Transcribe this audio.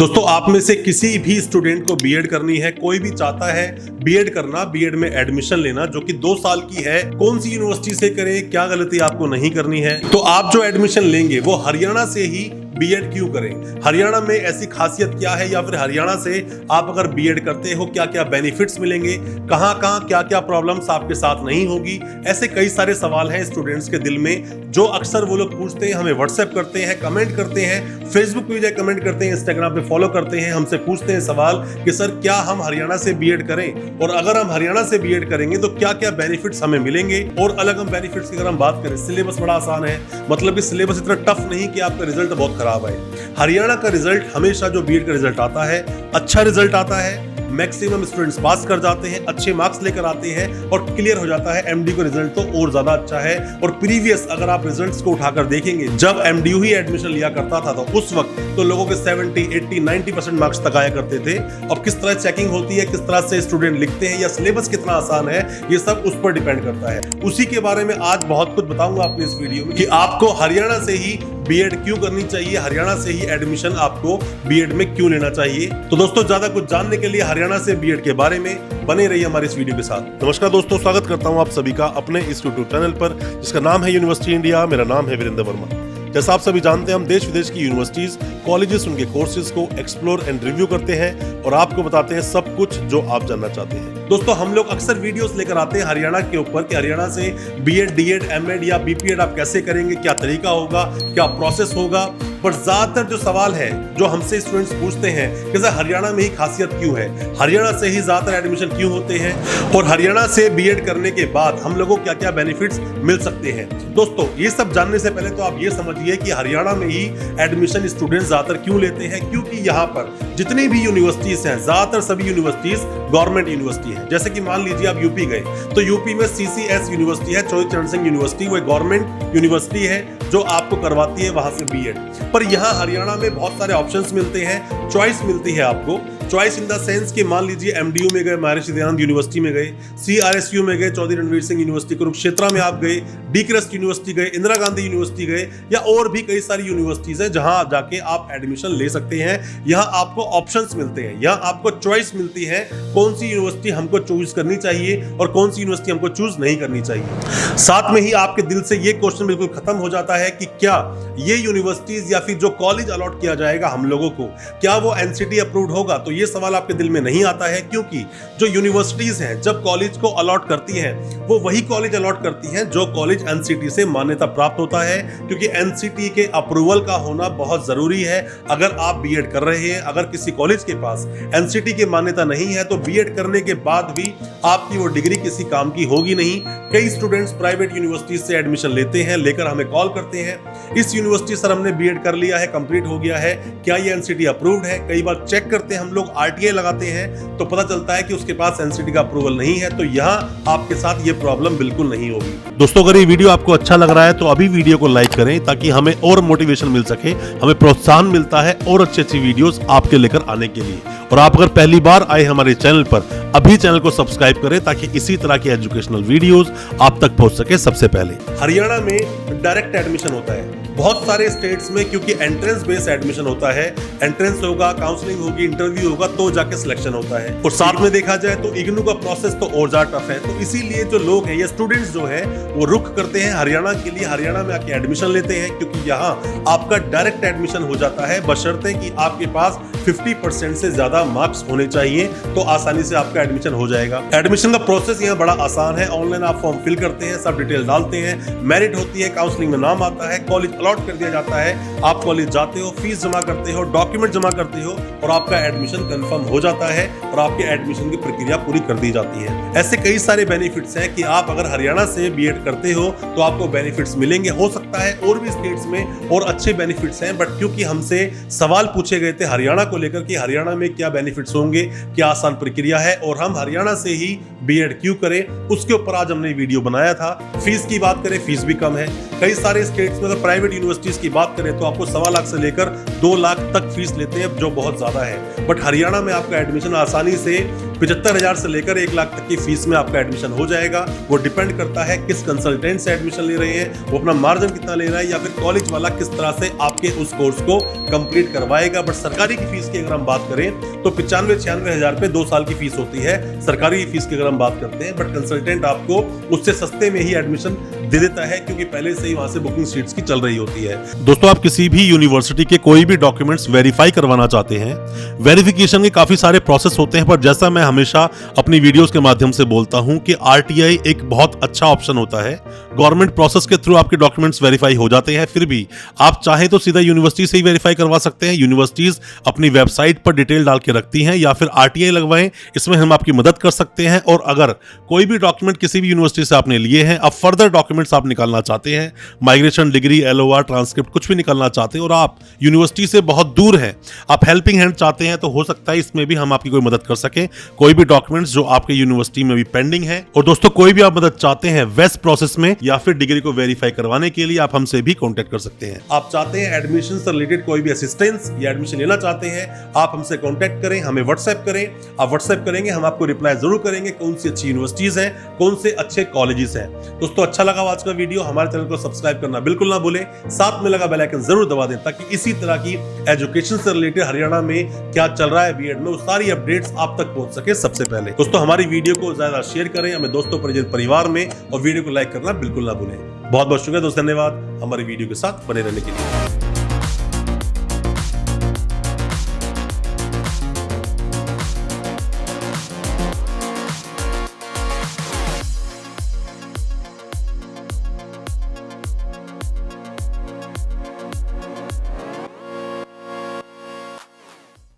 दोस्तों, आप में से किसी भी स्टूडेंट को बीएड करनी है, कोई भी चाहता है बीएड करना, बीएड में एडमिशन लेना जो कि 2 साल की है, कौन सी यूनिवर्सिटी से करें, क्या गलती आपको नहीं करनी है, तो आप जो एडमिशन लेंगे वो हरियाणा से ही बीएड क्यों करें, हरियाणा में ऐसी खासियत क्या है, या फिर हरियाणा से आप अगर बीएड करते हो क्या क्या बेनिफिट्स मिलेंगे, कहां कहां क्या क्या प्रॉब्लम्स आपके साथ नहीं होगी। ऐसे कई सारे सवाल हैं स्टूडेंट्स के दिल में जो अक्सर वो लोग पूछते हैं, हमें व्हाट्सएप करते हैं, कमेंट करते हैं, फेसबुक पे जाए कमेंट करते हैं, इंस्टाग्राम पे फॉलो करते हैं, हमसे पूछते हैं सवाल कि सर क्या हम हरियाणा से बीएड करें, और अगर हम हरियाणा से बीएड करेंगे तो क्या क्या बेनिफिट्स हमें मिलेंगे। और अलग हम बेनिफिट्स की अगर हम बात करें, सिलेबस बड़ा आसान है, मतलब कि सिलेबस इतना टफ नहीं कि आपका रिजल्ट बहुत खराब आए। हरियाणा का रिजल्ट हमेशा जो बीएड का रिजल्ट आता है, अच्छा रिजल्ट आता है, मैक्सिमम स्टूडेंट्स पास कर जाते हैं, अच्छे मार्क्स लेकर आते हैं और क्लियर हो जाता है। एमडी का रिजल्ट तो और ज्यादा अच्छा है। और प्रीवियस अगर आप रिजल्ट्स को उठाकर देखेंगे, जब एमडीयू ही एडमिशन लिया करता था तो उस वक्त तो लोगों के 70, 80, 90% मार्क्स तक आया करते थे। और किस तरह चेकिंग होती है, किस तरह से स्टूडेंट लिखते हैं, या सिलेबस कितना आसान है, ये सब उस पर डिपेंड करता है। उसी के बारे में आज बहुत कुछ बताऊंगा अपने इस वीडियो में कि आपको हरियाणा से ही बीएड क्यों करनी चाहिए, हरियाणा से ही एडमिशन आपको बीएड में क्यों लेना चाहिए। तो दोस्तों, ज्यादा कुछ जानने के लिए हरियाणा से बीएड के बारे में बने रहिए हमारे इस वीडियो के साथ। नमस्कार दोस्तों, स्वागत करता हूं आप सभी का अपने इस यूट्यूब चैनल पर जिसका नाम है यूनिवर्सिटी इंडिया। मेरा नाम है वीरेंद्र वर्मा। जैसा आप सभी जानते हैं, हम देश विदेश की यूनिवर्सिटीज, कॉलेजेस, उनके कोर्सेज को एक्सप्लोर एंड रिव्यू करते हैं और आपको बताते हैं सब कुछ जो आप जानना चाहते हैं। दोस्तों, हम लोग अक्सर वीडियोस लेकर आते हैं हरियाणा के ऊपर कि हरियाणा से बीएड, डीएड, एमएड या बीपीएड आप कैसे करेंगे, क्या तरीका होगा, क्या प्रोसेस होगा। पर ज्यादातर जो सवाल है जो हमसे स्टूडेंट्स पूछते हैं कि सर हरियाणा में ही खासियत क्यों है, हरियाणा से ही ज्यादातर एडमिशन क्यों होते हैं, और हरियाणा से बीएड करने के बाद हम लोगों को क्या क्या बेनिफिट्स मिल सकते हैं। दोस्तों, ये सब जानने से पहले तो आप ये समझिए कि हरियाणा में ही एडमिशन स्टूडेंट्स ज्यादातर क्यों लेते हैं। क्योंकि यहाँ पर जितनी भी यूनिवर्सिटीज हैं, ज्यादातर सभी यूनिवर्सिटीज गवर्नमेंट यूनिवर्सिटी है। जैसे कि मान लीजिए आप यूपी गए तो यूपी में सीसीएस यूनिवर्सिटी है, चौधरी चरण सिंह यूनिवर्सिटी, वो गवर्नमेंट यूनिवर्सिटी है जो आपको करवाती है वहां से बीएड। पर यहाँ हरियाणा में बहुत सारे ऑप्शंस मिलते हैं, चॉइस मिलती है आपको। चॉइस इन द सेंस कि मान लीजिए एमडीयू में गए, महर्षि दयानंद यूनिवर्सिटी में गए, सीआरएसयू में गए, चौधरी रणवीर सिंह यूनिवर्सिटी, कुरुक्षेत्र में आप गए, डी क्रस्ट यूनिवर्सिटी गए, इंदिरा गांधी यूनिवर्सिटी गए, या और भी कई सारी यूनिवर्सिटीज है जहां जाके आप एडमिशन ले सकते हैं। यहाँ आपको ऑप्शंस मिलते हैं, यहाँ आपको चॉइस मिलती है कौन सी यूनिवर्सिटी हमको चूज करनी चाहिए और कौन सी यूनिवर्सिटी हमको चूज नहीं करनी चाहिए। साथ में ही आपके दिल से ये क्वेश्चन बिल्कुल खत्म हो जाता है कि क्या ये यूनिवर्सिटीज या फिर जो कॉलेज अलॉट किया जाएगा हम लोगों को, क्या वो एनसीटी अप्रूव्ड होगा। तो ये सवाल आपके दिल में नहीं आता है, क्योंकि जो यूनिवर्सिटीज हैं जब कॉलेज को अलॉट करती हैं वो वही कॉलेज अलॉट करती हैं जो कॉलेज एनसीटी से मान्यता प्राप्त होता है। क्योंकि एनसीटी के अप्रूवल का होना बहुत जरूरी है। अगर आप बीएड कर रहे हैं, अगर किसी कॉलेज के पास एनसीटी की मान्यता नहीं है तो बीएड करने के बाद भी आपकी वो डिग्री किसी काम की होगी नहीं। कई स्टूडेंट्स प्राइवेट यूनिवर्सिटी से एडमिशन लेते हैं, लेकर हमें कॉल करते हैं, इस यूनिवर्सिटी सर हमने बीएड कर लिया है, कंप्लीट हो गया है, क्या ये एनसीटी अप्रूव्ड है। कई बार चेक करते हैं हम लोग, आरटीआई लगाते हैं तो पता चलता है कि उसके पास एनसीटी का अप्रूवल नहीं है। तो यहाँ आपके साथ ये प्रॉब्लम बिल्कुल नहीं होगी। दोस्तों, अगर ये वीडियो आपको अच्छा लग रहा है तो अभी वीडियो को लाइक करें ताकि हमें और मोटिवेशन मिल सके, हमें प्रोत्साहन मिलता है और अच्छी वीडियोस आपके लेकर आने के लिए। और आप अगर पहली बार आए हमारे चैनल पर, अभी चैनल को सब्सक्राइब करें ताकि इसी तरह की एजुकेशनल वीडियोस आप तक पहुंच सके सबसे पहले। हरियाणा में डायरेक्ट एडमिशन होता है बहुत सारे स्टेट्स में, क्योंकि एंट्रेंस बेस्ड एडमिशन होता है। एंट्रेंस होगा, काउंसलिंग होगी, इंटरव्यू होगा तो जाके सिलेक्शन होता है। और साथ में देखा जाए तो इग्नू का प्रोसेस तो और ज्यादा टफ है। तो इसीलिए जो लोग हैं या स्टूडेंट्स जो है वो रुख करते हैं हरियाणा के लिए, हरियाणा में आके एडमिशन लेते हैं, क्योंकि यहाँ आपका डायरेक्ट एडमिशन हो जाता है बशर्ते कि आपके पास 50% से ज्यादा मार्क्स होने चाहिए, तो आसानी से आपका एडमिशन हो जाएगा। एडमिशन का प्रोसेस यहाँ बड़ा आसान है। ऑनलाइन आप फॉर्म फिल करते हैं, सब डिटेल डालते हैं, मेरिट होती है, काउंसलिंग में नाम आता है, कॉलेज अलॉट कर दिया जाता है, आप कॉलेज जाते हो, फीस जमा करते हो, डॉक्यूमेंट जमा करते हो और आपका एडमिशन कंफर्म हो जाता है और आपके एडमिशन की प्रक्रिया पूरी कर दी जाती है। ऐसे कई सारे बेनिफिट्स हैं कि आप अगर हरियाणा से बीएड करते हो तो आपको बेनिफिट्स मिलेंगे। हो सकता है और भी स्टेट्स में और अच्छे बेनिफिट्स हैं, बट क्योंकि हमसे सवाल पूछे गए थे हरियाणा को लेकर कि हरियाणा में क्या बेनिफिट्स होंगे, क्या आसान प्रक्रिया है और हम हरियाणा से ही बीएड क्यों करें, उसके ऊपर आज हमने वीडियो बनाया था। फीस की बात करें, फीस भी कम है। कई सारे स्टेट्स में अगर प्राइवेट प्राइवेट यूनिवर्सिटीज की बात करें तो आपको 1.25 लाख से लेकर 2 लाख तक फीस लेते हैं, जो बहुत ज्यादा है। बट हरियाणा में आपका एडमिशन आसानी से 75,000 से लेकर 1 लाख तक की फीस में आपका एडमिशन हो जाएगा। वो डिपेंड करता है किस कंसल्टेंट से एडमिशन ले रहे हैं, वो अपना मार्जिन कितना ले रहा है, या फिर कॉलेज वाला किस तरह से आपके उस कोर्स को कंप्लीट करवाएगा। बट सरकारी की फीस की अगर हम बात करें तो 95-96 हजार रुपए 2 साल की फीस होती है सरकारी फीस की अगर हम बात करते हैं। बट कंसल्टेंट आपको उससे सस्ते में ही एडमिशन दे देता है, क्योंकि पहले से ही वहां से बुकिंग सीट्स की चल रही होती है। दोस्तों, आप किसी भी यूनिवर्सिटी के कोई भी डॉक्यूमेंट्स वेरीफाई करवाना चाहते हैं, वेरिफिकेशन के काफी सारे प्रोसेस होते हैं, पर जैसा मैं हमेशा अपनी वीडियोस के माध्यम से बोलता हूं कि आरटीआई एक बहुत अच्छा ऑप्शन होता है। गवर्नमेंट प्रोसेस के थ्रू आपके डॉक्यूमेंट्स वेरीफाई हो जाते हैं, फिर भी आप चाहें तो सीधा यूनिवर्सिटी से ही वेरीफाई करवा सकते हैं। यूनिवर्सिटीज अपनी वेबसाइट पर डिटेल डाल के रखती हैं, या फिर आरटीआई लगवाएं, इसमें हम आपकी मदद कर सकते हैं। और अगर कोई भी डॉक्यूमेंट किसी भी यूनिवर्सिटी से आपने लिए हैं, अब फर्दर डॉक्यूमेंट्स आप निकालना चाहते हैं, माइग्रेशन, डिग्री, एलओआर, ट्रांसक्रिप्ट, कुछ भी निकालना चाहते हैं और आप यूनिवर्सिटी से बहुत दूर हैं, आप हेल्पिंग हैंड चाहते हैं, तो हो सकता है इसमें भी हम आपकी कोई मदद कर सकें। कोई भी डॉक्यूमेंट्स जो आपके यूनिवर्सिटी में भी पेंडिंग है, और दोस्तों कोई भी आप मदद चाहते हैं वेस्ट प्रोसेस में या फिर डिग्री को वेरीफाई करवाने के लिए, आप हमसे भी कांटेक्ट कर सकते हैं। आप चाहते हैं एडमिशन से रिलेटेड कोई भी असिस्टेंस या एडमिशन लेना चाहते हैं, आप हमसे कांटेक्ट करें, हमें व्हाट्सएप करें। आप व्हाट्सएप करेंगे, हम आपको रिप्लाई जरूर करेंगे कौन सी अच्छी यूनिवर्सिटीज हैं, कौन से अच्छे कॉलेजेस हैं। दोस्तों, अच्छा लगा आज का वीडियो, हमारे चैनल को सब्सक्राइब करना बिल्कुल ना भूलें, साथ में लगा बेल आइकन जरूर दबा दें, ताकि इसी तरह की एजुकेशन से रिलेटेड हरियाणा में क्या चल रहा है बीएड में, वो सारी अपडेट्स आप तक पहुंच सके सबसे पहले। दोस्तों, हमारी वीडियो को ज्यादा शेयर करें हमें दोस्तों, परिवार में, और वीडियो को लाइक करना बिल्कुल ना भूलें। बहुत बहुत शुक्रिया दोस्तों, धन्यवाद हमारी वीडियो के साथ बने रहने के लिए।